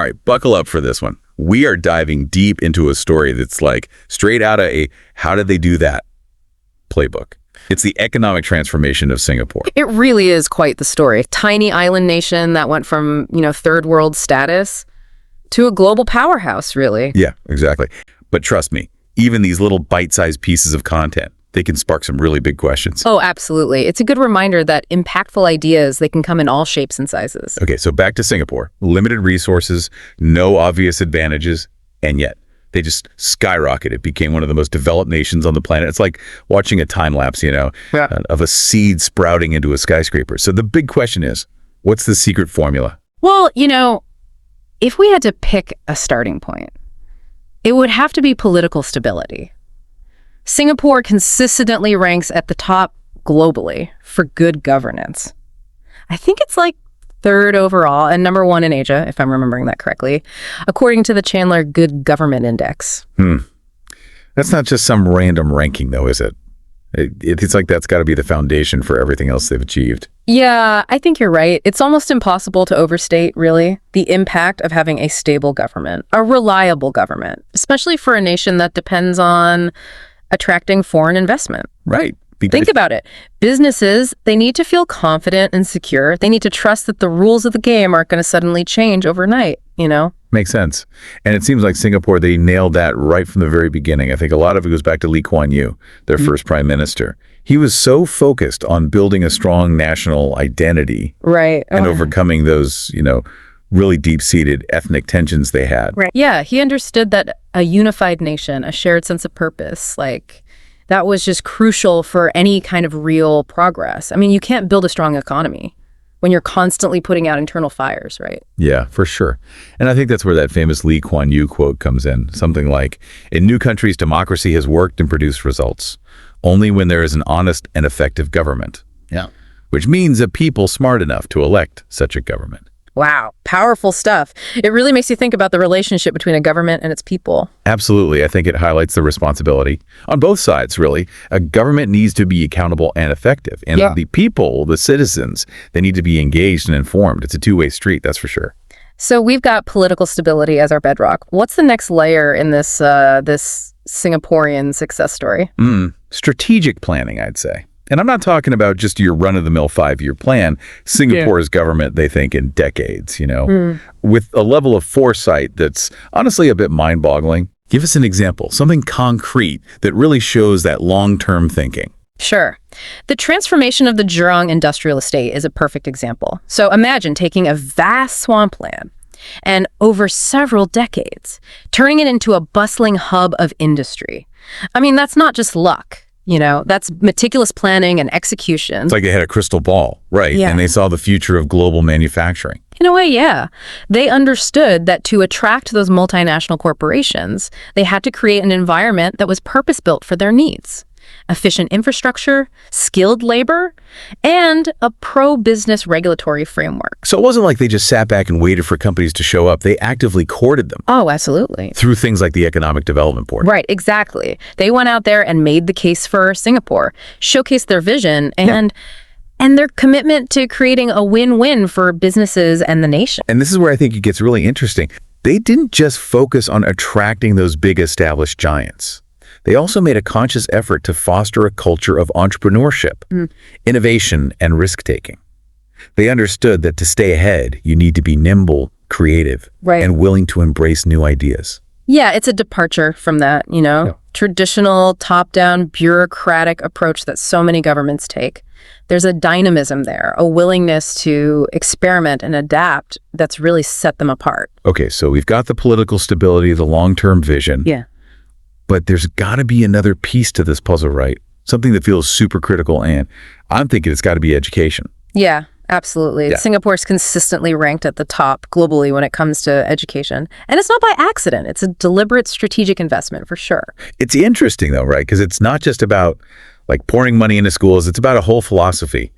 right, buckle up for this one. We are diving deep into a story that's like straight out of a how did they do that playbook. It's the economic transformation of Singapore. It really is quite the story. Tiny island nation that went from, third world status to a global powerhouse, really. Yeah, exactly. But trust me, even these little bite-sized pieces of content, they can spark some really big questions. Oh, absolutely. It's a good reminder that impactful ideas, they can come in all shapes and sizes. Okay, so back to Singapore. Limited resources, no obvious advantages, and yet they just skyrocketed, became one of the most developed nations on the planet. It's like watching a time lapse, of a seed sprouting into a skyscraper. So the big question is, what's the secret formula? Well, if we had to pick a starting point, it would have to be political stability. Singapore consistently ranks at the top globally for good governance. I think it's like third overall and number one in Asia, if I'm remembering that correctly, according to the Chandler Good Government Index. That's not just some random ranking, though, is it? It's like that's got to be the foundation for everything else they've achieved. Yeah, I think you're right. It's almost impossible to overstate, really, the impact of having a stable government, a reliable government, especially for a nation that depends on attracting foreign investment. Right. Think about it. Businesses, they need to feel confident and secure. They need to trust that the rules of the game aren't going to suddenly change overnight, Makes sense. And it seems like Singapore, they nailed that right from the very beginning. I think a lot of it goes back to Lee Kuan Yew, their first prime minister. He was so focused on building a strong national identity. Right. And overcoming those, really deep-seated ethnic tensions they had. Right. Yeah, he understood that a unified nation, a shared sense of purpose, that was just crucial for any kind of real progress. I mean, you can't build a strong economy when you're constantly putting out internal fires, right? Yeah, for sure. And I think that's where that famous Lee Kuan Yew quote comes in. Something like, in new countries, democracy has worked and produced results only when there is an honest and effective government. Yeah. Which means a people smart enough to elect such a government. Wow, powerful stuff. It really makes you think about the relationship between a government and its people. Absolutely. I think it highlights the responsibility on both sides, really. A government needs to be accountable and effective. And the people, the citizens, they need to be engaged and informed. It's a two-way street, that's for sure. So we've got political stability as our bedrock. What's the next layer in this Singaporean success story? Strategic planning, I'd say. And I'm not talking about just your run-of-the-mill 5-year plan. Singapore's government, they think in decades, with a level of foresight that's honestly a bit mind-boggling. Give us an example, something concrete that really shows that long-term thinking. Sure. The transformation of the Jurong industrial estate is a perfect example. So imagine taking a vast swampland and over several decades, turning it into a bustling hub of industry. I mean, that's not just luck. That's meticulous planning and execution. It's like they had a crystal ball, right? Yeah. And they saw the future of global manufacturing. In a way, yeah. They understood that to attract those multinational corporations, they had to create an environment that was purpose-built for their needs. Efficient infrastructure, skilled labor, and a pro-business regulatory framework. So it wasn't like they just sat back and waited for companies to show up. They actively courted them. Oh, absolutely. Through things like the Economic Development Board. Right, exactly. They went out there and made the case for Singapore, showcased their vision, and their commitment to creating a win-win for businesses and the nation. And this is where I think it gets really interesting. They didn't just focus on attracting those big established giants. They also made a conscious effort to foster a culture of entrepreneurship, innovation, and risk-taking. They understood that to stay ahead, you need to be nimble, creative, and willing to embrace new ideas. Yeah, it's a departure from that, traditional top-down bureaucratic approach that so many governments take. There's a dynamism there, a willingness to experiment and adapt that's really set them apart. Okay, so we've got the political stability, the long-term vision. Yeah. But there's got to be another piece to this puzzle, right? Something that feels super critical, and I'm thinking it's got to be education. Yeah, absolutely. Yeah. Singapore's consistently ranked at the top globally when it comes to education. And it's not by accident. It's a deliberate strategic investment for sure. It's interesting, though, right? Because it's not just about pouring money into schools. It's about a whole philosophy,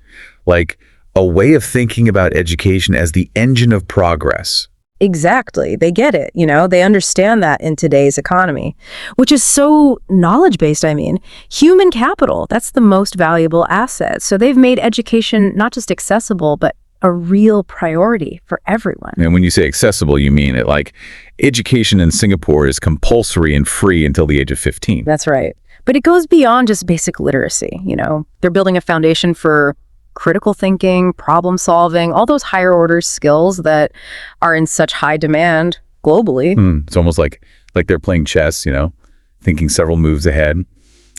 a way of thinking about education as the engine of progress. Exactly. They get it. They understand that in today's economy, which is so knowledge-based. I mean, human capital, that's the most valuable asset. So they've made education not just accessible, but a real priority for everyone. And when you say accessible, you mean it like education in Singapore is compulsory and free until the age of 15. That's right. But it goes beyond just basic literacy, They're building a foundation for critical thinking, problem solving, all those higher order skills that are in such high demand globally. It's almost like they're playing chess, thinking several moves ahead,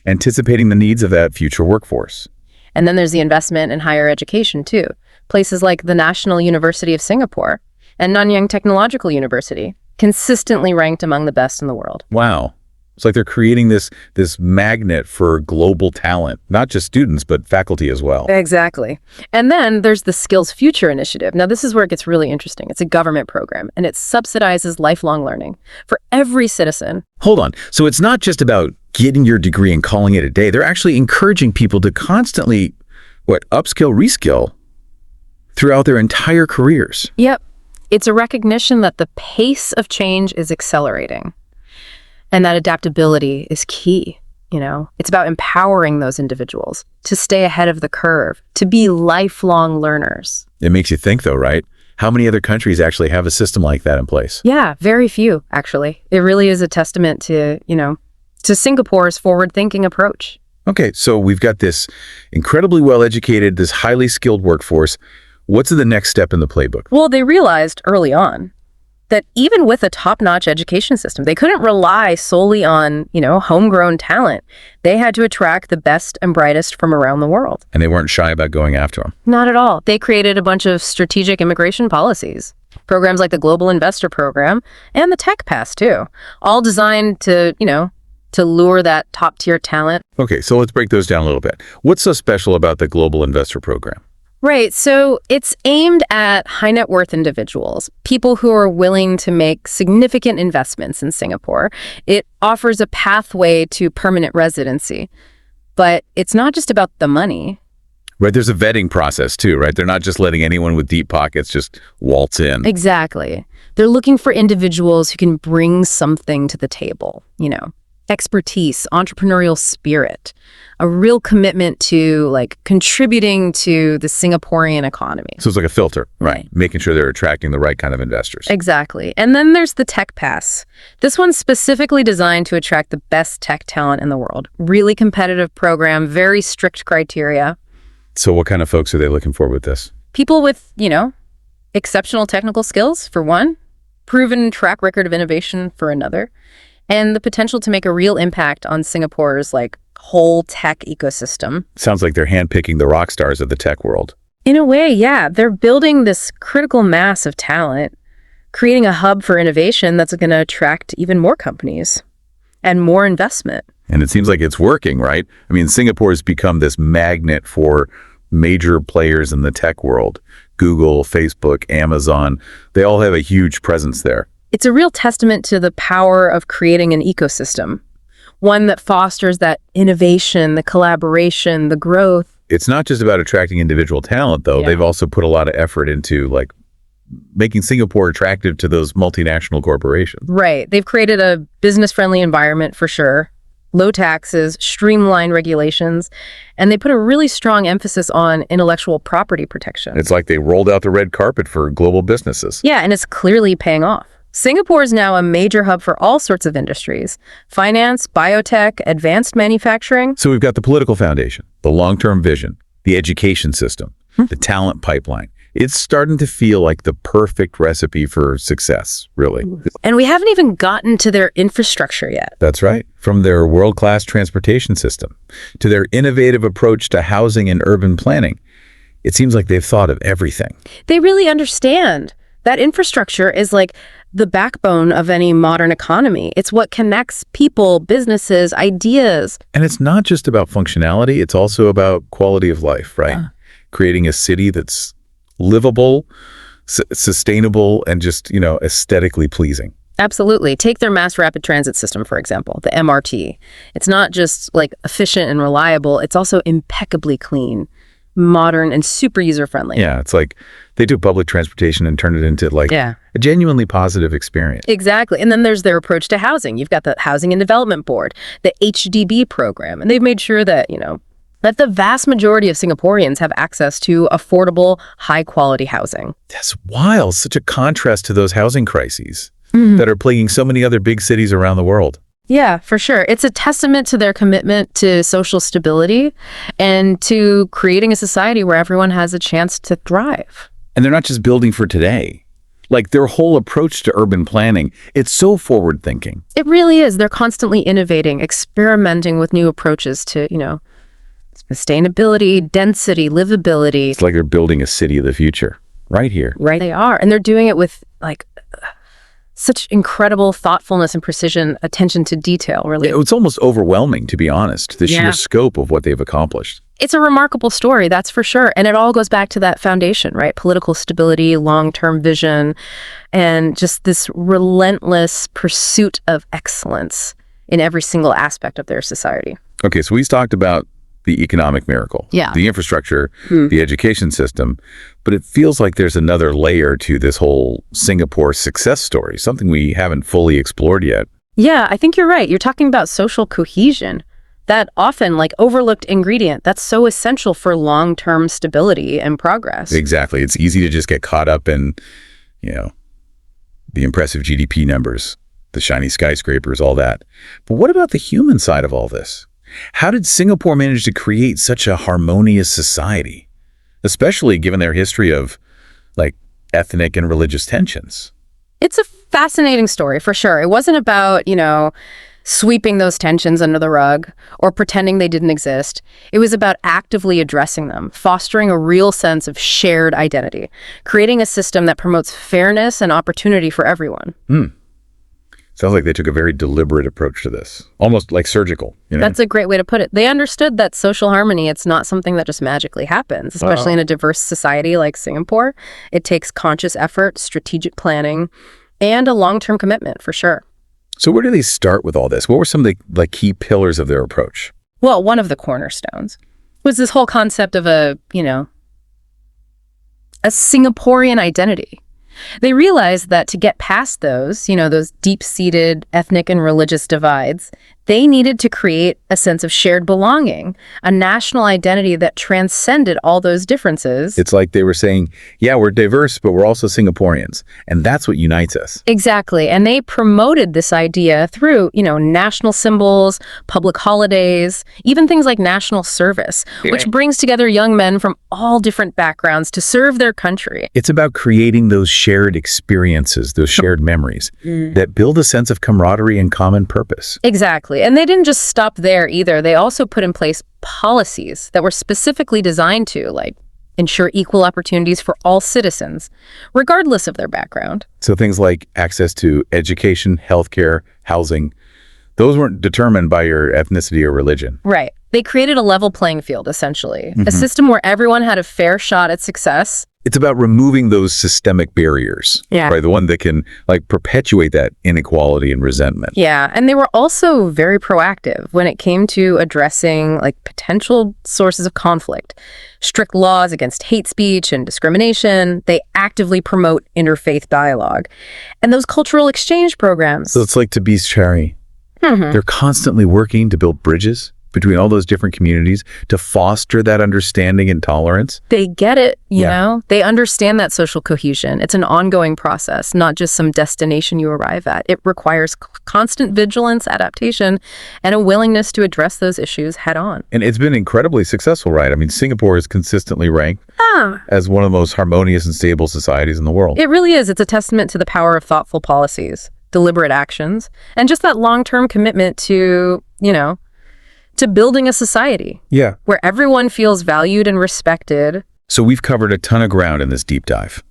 anticipating the needs of that future workforce. And then there's the investment in higher education too. Places like the National University of Singapore and Nanyang Technological University, consistently ranked among the best in the world. Wow. It's like they're creating this magnet for global talent, not just students, but faculty as well. Exactly. And then there's the Skills Future Initiative. Now, this is where it gets really interesting. It's a government program, and it subsidizes lifelong learning for every citizen. Hold on. So it's not just about getting your degree and calling it a day. They're actually encouraging people to constantly, upskill, reskill throughout their entire careers. Yep. It's a recognition that the pace of change is accelerating. And that adaptability is key, It's about empowering those individuals to stay ahead of the curve, to be lifelong learners. It makes you think, though, right? How many other countries actually have a system like that in place? Yeah, very few, actually. It really is a testament to, to Singapore's forward-thinking approach. Okay, so we've got this incredibly well-educated, this highly skilled workforce. What's the next step in the playbook? Well, they realized early on that even with a top-notch education system, they couldn't rely solely on, homegrown talent. They had to attract the best and brightest from around the world. And they weren't shy about going after them. Not at all. They created a bunch of strategic immigration policies, programs like the Global Investor Program and the Tech Pass, too, all designed to, to lure that top-tier talent. Okay, so let's break those down a little bit. What's so special about the Global Investor Program? Right. So it's aimed at high net worth individuals, people who are willing to make significant investments in Singapore. It offers a pathway to permanent residency, but it's not just about the money. Right. There's a vetting process too, right? They're not just letting anyone with deep pockets just waltz in. Exactly. They're looking for individuals who can bring something to the table, expertise, entrepreneurial spirit, a real commitment to contributing to the Singaporean economy. So it's like a filter, right? Making sure they're attracting the right kind of investors. Exactly. And then there's the Tech Pass. This one's specifically designed to attract the best tech talent in the world. Really competitive program, very strict criteria. So what kind of folks are they looking for with this? People with, exceptional technical skills for one, proven track record of innovation for another, and the potential to make a real impact on Singapore's whole tech ecosystem. Sounds like they're handpicking the rock stars of the tech world. In a way, yeah. They're building this critical mass of talent, creating a hub for innovation that's going to attract even more companies and more investment. And it seems like it's working, right? I mean, Singapore's become this magnet for major players in the tech world. Google, Facebook, Amazon, they all have a huge presence there. It's a real testament to the power of creating an ecosystem, one that fosters that innovation, the collaboration, the growth. It's not just about attracting individual talent, though. Yeah. They've also put a lot of effort into making Singapore attractive to those multinational corporations. Right. They've created a business-friendly environment for sure. Low taxes, streamlined regulations, and they put a really strong emphasis on intellectual property protection. It's like they rolled out the red carpet for global businesses. Yeah, and it's clearly paying off. Singapore is now a major hub for all sorts of industries: finance, biotech, advanced manufacturing. So we've got the political foundation, the long-term vision, the education system, the talent pipeline. It's starting to feel like the perfect recipe for success, really. And we haven't even gotten to their infrastructure yet. That's right. From their world-class transportation system to their innovative approach to housing and urban planning, it seems like they've thought of everything. They really understand that infrastructure is the backbone of any modern economy. It's what connects people, businesses, ideas. And it's not just about functionality, it's also about quality of life, right? Creating a city that's livable, sustainable, and just, aesthetically pleasing. Absolutely. Take their mass rapid transit system, for example, the MRT. It's not just efficient and reliable, it's also impeccably clean, modern, and super user-friendly. Yeah, it's like they took public transportation and turned it into a genuinely positive experience. Exactly. And then there's their approach to housing. You've got the Housing and Development Board, the HDB program, and they've made sure that, that the vast majority of Singaporeans have access to affordable, high-quality housing. That's wild. Such a contrast to those housing crises that are plaguing so many other big cities around the world. Yeah, for sure. It's a testament to their commitment to social stability and to creating a society where everyone has a chance to thrive. And they're not just building for today. Like their whole approach to urban planning, it's so forward-thinking. It really is. They're constantly innovating, experimenting with new approaches to, sustainability, density, livability. It's like they're building a city of the future right here. Right, they are. And they're doing it with, such incredible thoughtfulness and precision, attention to detail, really. It's almost overwhelming, to be honest, the sheer scope of what they've accomplished. It's a remarkable story, that's for sure. And it all goes back to that foundation, right? Political stability, long-term vision, and just this relentless pursuit of excellence in every single aspect of their society. Okay, so we talked about the economic miracle, the infrastructure, the education system, but it feels like there's another layer to this whole Singapore success story, something we haven't fully explored yet. Yeah, I think you're right. You're talking about social cohesion, that often overlooked ingredient that's so essential for long-term stability and progress. Exactly. It's easy to just get caught up in, the impressive GDP numbers, the shiny skyscrapers, all that. But what about the human side of all this? How did Singapore manage to create such a harmonious society, especially given their history of, ethnic and religious tensions? It's a fascinating story, for sure. It wasn't about, sweeping those tensions under the rug or pretending they didn't exist. It was about actively addressing them, fostering a real sense of shared identity, creating a system that promotes fairness and opportunity for everyone. Sounds like they took a very deliberate approach to this, almost like surgical. That's a great way to put it. They understood that social harmony, it's not something that just magically happens, especially in a diverse society like Singapore. It takes conscious effort, strategic planning, and a long-term commitment, for sure. So where do they start with all this? What were some of the key pillars of their approach? Well, one of the cornerstones was this whole concept of a Singaporean identity. They realized that to get past those deep-seated ethnic and religious divides, they needed to create a sense of shared belonging, a national identity that transcended all those differences. It's like they were saying, yeah, we're diverse, but we're also Singaporeans, and that's what unites us. Exactly. And they promoted this idea through, national symbols, public holidays, even things like national service, which brings together young men from all different backgrounds to serve their country. It's about creating those shared experiences, those shared memories that build a sense of camaraderie and common purpose. Exactly. And they didn't just stop there either. They also put in place policies that were specifically designed to, ensure equal opportunities for all citizens, regardless of their background. So things like access to education, healthcare, housing, those weren't determined by your ethnicity or religion. Right. They created a level playing field, essentially. A system where everyone had a fair shot at success. It's about removing those systemic barriers, right? The one that can perpetuate that inequality and resentment. Yeah, and they were also very proactive when it came to addressing potential sources of conflict. Strict laws against hate speech and discrimination. They actively promote interfaith dialogue. And those cultural exchange programs. So it's like to be cherry. They're constantly working to build bridges between all those different communities to foster that understanding and tolerance. They get it, you know? They understand that social cohesion. It's an ongoing process, not just some destination you arrive at. It requires constant vigilance, adaptation, and a willingness to address those issues head on. And it's been incredibly successful, right? I mean, Singapore is consistently ranked as one of the most harmonious and stable societies in the world. It really is. It's a testament to the power of thoughtful policies, deliberate actions, and just that long-term commitment to, to building a society where everyone feels valued and respected. So we've covered a ton of ground in this deep dive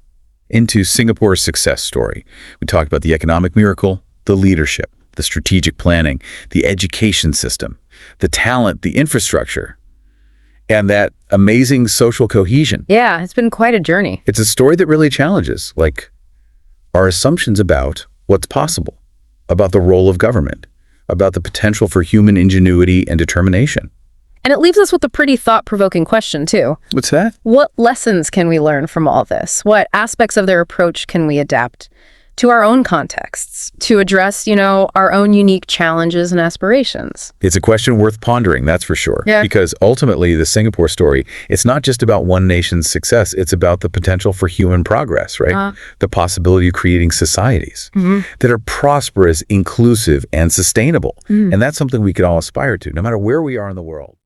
into Singapore's success story. We talked about the economic miracle, the leadership, the strategic planning, the education system, the talent, the infrastructure, and that amazing social cohesion. Yeah, it's been quite a journey. It's a story that really challenges, our assumptions about what's possible, about the role of government, about the potential for human ingenuity and determination. And it leaves us with a pretty thought-provoking question, too. What's that? What lessons can we learn from all this? What aspects of their approach can we adapt to our own contexts, to address, our own unique challenges and aspirations. It's a question worth pondering, that's for sure. Yeah. Because ultimately, the Singapore story, it's not just about one nation's success, it's about the potential for human progress, right? The possibility of creating societies that are prosperous, inclusive, and sustainable. And that's something we can all aspire to, no matter where we are in the world.